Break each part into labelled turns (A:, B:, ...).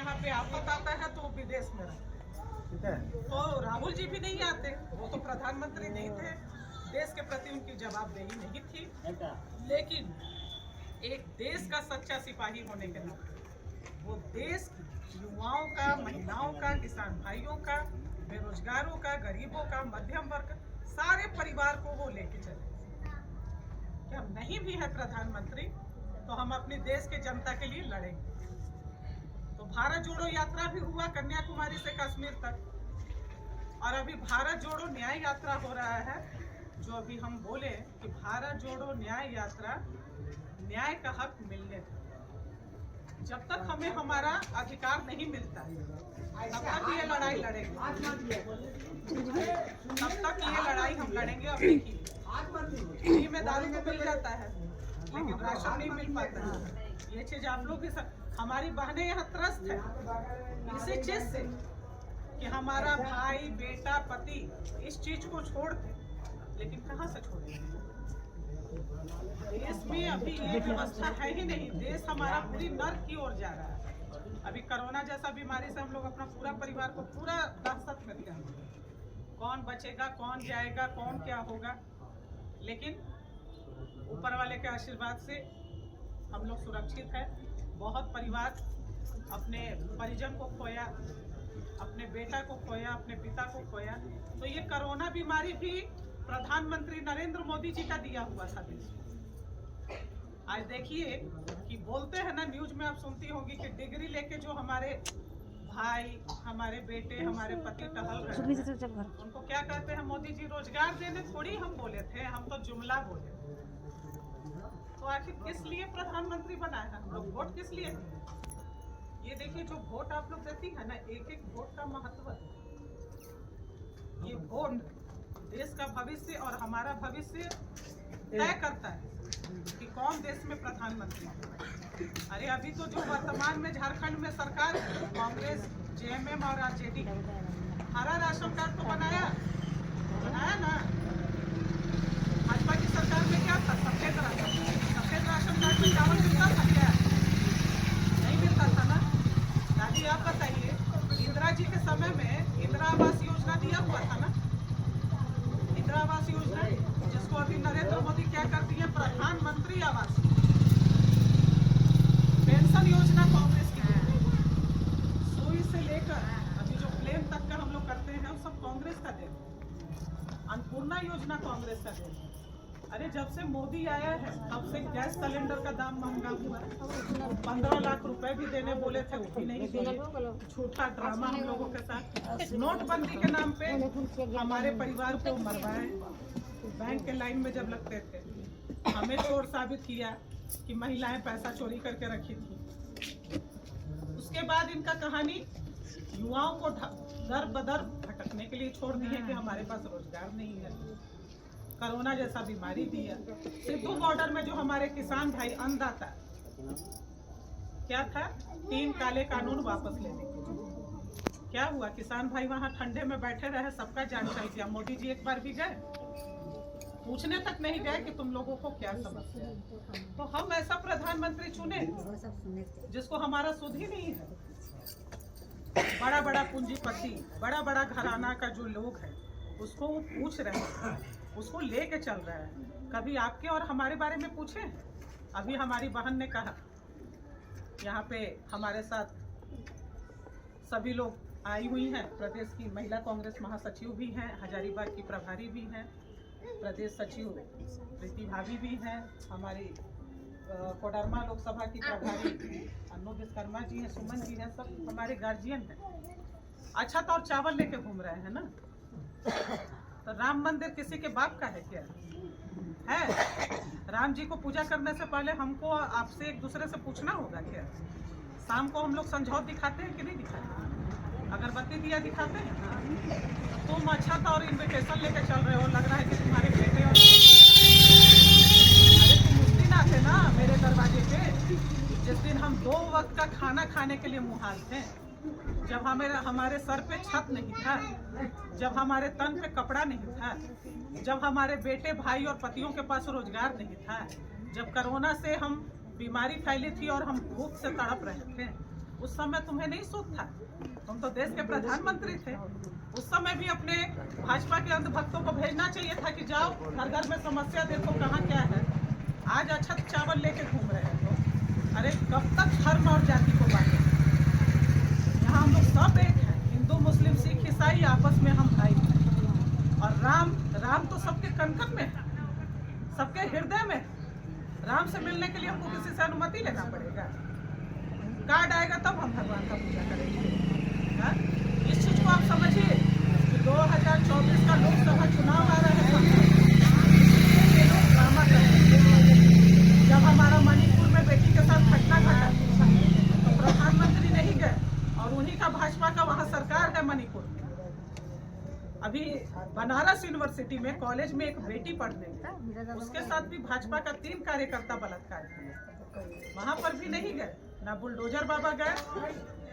A: यहाँ पे आफत आता है तो विदेश में रहते हैं। तो राहुल जी भी नहीं आते, वो तो प्रधानमंत्री नहीं थे, देश के प्रति उनकी जवाबदेही नहीं थी। लेकिन एक देश का सच्चा सिपाही होने के नाते वो देश की युवाओं का, महिलाओं का, किसान भाइयों का, बेरोजगारों का, गरीबों का, मध्यम वर्ग, सारे परिवार को वो लेके चले। कि हम नहीं भी है प्रधानमंत्री तो हम अपने देश के जनता के लिए लड़ेंगे। तो भारत जोड़ो यात्रा भी हुआ कन्याकुमारी से कश्मीर तक, और अभी भारत जोड़ो न्याय यात्रा हो रहा है। जो अभी हम बोले कि भारत जोड़ो न्याय यात्रा, न्याय का हक मिलने तक, जब तक हमें हमारा अधिकार नहीं मिलता तब तक ये लड़ाई लड़ेंगे, तब तक ये लड़ाई हम लड़ेंगे। अब देखिए, फ्री में दारू तो मिल जाता है लेकिन राशन नहीं मिल पाता है। ये चीज आप लोग भी हमारी बहनें यहाँ त्रस्त है इसी चीज से कि हमारा भाई, बेटा, पति इस चीज को छोड़ के, लेकिन कहाँ से छोड़ेंगे? देश में अभी ये व्यवस्था है ही नहीं। देश हमारा पूरी नर्क की ओर जा रहा है। अभी कोरोना जैसा बीमारी से हम लोग अपना पूरा परिवार को पूरा दहशत में दिया। कौन बचेगा, कौन जाएगा, कौन क्या होगा, लेकिन ऊपर वाले के आशीर्वाद से हम लोग सुरक्षित है। बहुत परिवार अपने परिजन को खोया, अपने बेटा को खोया, अपने पिता को खोया। तो ये कोरोना बीमारी भी प्रधानमंत्री नरेंद्र मोदी जी का दिया हुआ था देश। आज देखिए कि बोलते हैं ना, न्यूज में आप सुनती होंगी कि डिग्री लेके जो हमारे भाई, हमारे बेटे, हमारे पति टहल रहे हैं, उनको क्या कहते हैं मोदी जी? रोजगार देने थोड़ी हम बोले थे, हम तो जुमला बोले। तो आखिर किस लिए प्रधानमंत्री बनाए हैं हम लोग? वोट किस लिए दिए? ये देखिए, जो वोट आप लोग देती है ना, एक एक वोट का महत्व है। ये वोट देश का भविष्य और हमारा भविष्य तय करता है कि कौन देश में प्रधानमंत्री है। अरे अभी तो जो वर्तमान में झारखंड में सरकार कांग्रेस, जेएमएम और आरजेडी, हरा राशन कार्ड तो बनाया ना। भाजपा की सरकार में क्या था? सफेद राशन कार्ड में चावल मिलता था क्या? नहीं मिलता था ना। दादी आप बताइए, इंदिरा जी के समय में इंदिरा आवास योजना दिया हुआ था ना, इंदिरा आवास योजना, जिसको अभी नरेंद्र मोदी क्या कर दिए? प्रधानमंत्री आवास। पेंशन योजना कांग्रेस की, सुई से लेकर अभी जो प्लेन तक का हम लोग करते हैं वो सब कांग्रेस का देन। अन्नपूर्णा योजना कांग्रेस का देन। अरे जब से मोदी आया है तब से गैस सिलेंडर का दाम महंगा हुआ है। 15 लाख रुपए भी देने बोले थे, वो भी नहीं दिए। झूठा ड्रामा हम लोगों के साथ। नोटबंदी के नाम पे हमारे परिवार को मरवाए। बैंक के लाइन में जब लगते थे, हमें चोर साबित किया कि महिलाएं पैसा चोरी करके रखी थी। उसके बाद इनका कहानी युवाओं को दर बदर भटकने के लिए छोड़ दी है कि हमारे पास रोजगार नहीं है। कोरोना जैसा बीमारी दिया। सिद्धू बॉर्डर में जो हमारे किसान भाई अन्नदाता, क्या था? 3 काले कानून वापस लेने के। क्या हुआ? किसान भाई वहां ठंडे में बैठे रहे, सबका जान चल गया। मोदी जी एक बार भी गए? पूछने तक नहीं गए कि तुम लोगों को क्या समस्या है। तो हम ऐसा प्रधानमंत्री चुने जिसको हमारा सुध ही नहीं है। बड़ा बड़ा पूंजीपति, बड़ा बड़ा घराना का जो लोग है उसको वो पूछ रहे हैं, उसको लेके चल रहा है। कभी आपके और हमारे बारे में पूछे? अभी हमारी बहन ने कहा, यहाँ पे हमारे साथ सभी लोग आई हुई हैं। प्रदेश की महिला कांग्रेस महासचिव भी हैं, हजारीबाग की प्रभारी भी हैं, प्रदेश सचिव प्रीति भाभी भी हैं, हमारी कोडरमा लोकसभा की प्रभारी अन्नू विश्वकर्मा जी हैं, सुमन जी हैं, सब हमारे गार्जियन हैं। अच्छा तो और चावल लेके घूम रहे हैं ना। तो राम मंदिर किसी के बाप का है क्या? है? राम जी को पूजा करने से पहले हमको आपसे एक दूसरे से पूछना होगा क्या? शाम को हम लोग संझौत दिखाते हैं कि नहीं दिखाते? अगरबत्ती दिया दिखाते हैं। तुम अच्छा था और इन्विटेशन लेके चल रहे हो, लग रहा है कि तुम्हारे बेटे और अरे तुम उस दिन आते ना मेरे दरवाजे पे, जिस दिन हम 2 वक्त का खाना खाने के लिए मुहाल थे, जब हमारे सर पे छत नहीं था, जब हमारे तन पे कपड़ा नहीं था, जब हमारे बेटे भाई और पतियों के पास रोजगार नहीं था, जब कोरोना से हम बीमारी फैली थी और हम भूख से तड़प रहे थे, उस समय तुम्हें नहीं सूद था, तुम तो देश के प्रधानमंत्री थे। उस समय भी अपने भाजपा के अंधभक्तों को भेजना चाहिए था कि जाओ घर घर में समस्या देखो कहाँ क्या है। आज अछत चावल लेके घूम रहे हो। अरे कब तक धर्म और जाति को बांटे? यहाँ हम लोग सब एक हैं, हिंदू मुस्लिम सिख ईसाई आपस में हम भाई हैं। और राम तो सबके कन-कन में है, सबके हृदय में। राम से मिलने के लिए हमको किसी से अनुमति लेना पड़ेगा? कार्ड आएगा तब हम भगवान का पूजा करेंगे। हाँ? इस चीज को आप समझिए कि 2024 का लोकसभा चुनाव आ रहा है। ये लोग ड्रामा कर रहे हैं। जब हमारा मणिपुर में बेटी के साथ घटना घटा तो प्रधानमंत्री नहीं गए और उन्हीं का भाजपा का वहाँ सरकार है मणिपुर में। अभी बनारस यूनिवर्सिटी में कॉलेज में एक बेटी पढ़ने गई, उसके साथ भी भाजपा का 3 कार्यकर्ता बलात्कार किए। वहां पर भी नहीं गए, ना बुलडोजर बाबा गए,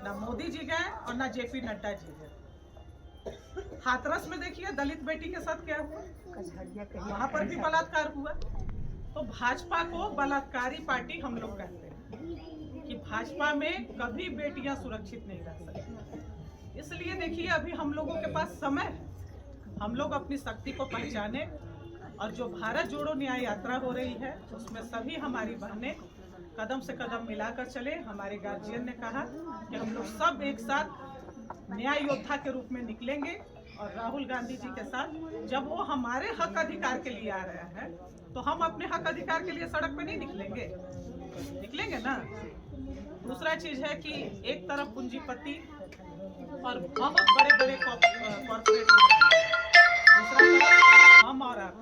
A: ना मोदी जी गए और ना जेपी नड्डा जी गए। हाथरस में देखिए दलित बेटी के साथ क्या हुआ, वहां पर भी बलात्कार हुआ। तो भाजपा को बलात्कारी पार्टी हम लोग कहते हैं कि भाजपा में कभी बेटियां सुरक्षित नहीं रह सकती। इसलिए देखिए अभी हम लोगों के पास समय है, हम लोग अपनी शक्ति को पहचाने। और जो भारत जोड़ो न्याय यात्रा हो रही है उसमें सभी हमारी बहनें कदम से कदम मिलाकर चले। हमारे गार्जियन ने कहा कि हम लोग सब एक साथ न्याय योद्धा के रूप में निकलेंगे और राहुल गांधी जी के साथ जब वो हमारे हक अधिकार के लिए आ रहा है तो हम अपने हक अधिकार के लिए सड़क पे नहीं निकलेंगे ना। दूसरा चीज है कि एक तरफ पूंजीपति और बहुत बड़े बड़े कॉर्पोरेट, दूसरा तरफ हम और आप।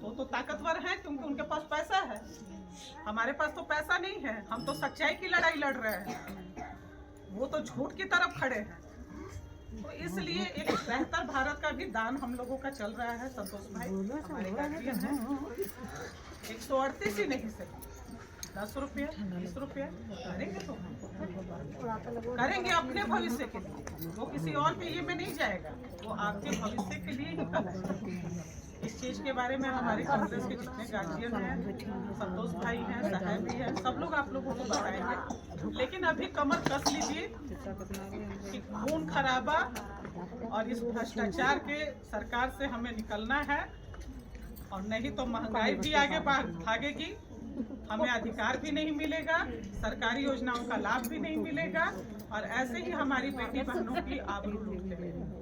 A: वो तो ताकतवर हैं क्योंकि उनके पास पैसा है, हमारे पास तो पैसा नहीं है। हम तो सच्चाई की लड़ाई लड़ रहे हैं, वो तो झूठ की तरफ खड़े हैं। तो इसलिए एक बेहतर भारत का भी दान हम लोगों का चल रहा है। संतोष भाई हमारे गार्जियन हैं, 138 ही नहीं से 10 रुपये 20 रुपये करेंगे तो करेंगे अपने भविष्य के लिए। वो किसी और के लिए में नहीं जाएगा, वो आपके भविष्य के लिए ही कर रहा है। इस चीज के बारे में हमारे कांग्रेस के जितने गार्जियन हैं, संतोष भाई हैं, साहब भी हैं, सब लोग आप लोगों को बताएंगे। लेकिन अभी कमर कस लीजिए कि खून खराबा और इस भ्रष्टाचार के सरकार से हमें निकलना है, और नहीं तो महंगाई भी आगे भागेगी, हमें अधिकार भी नहीं मिलेगा, सरकारी योजनाओं का लाभ भी नहीं मिलेगा, और ऐसे ही हमारी बेटी बहनों की आबरू लूटते रहेंगे।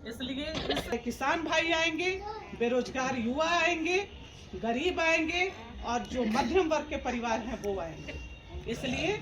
A: इसलिए किसान भाई आएंगे, बेरोजगार युवा आएंगे, गरीब आएंगे और जो मध्यम वर्ग के परिवार हैं वो आएंगे। इसलिए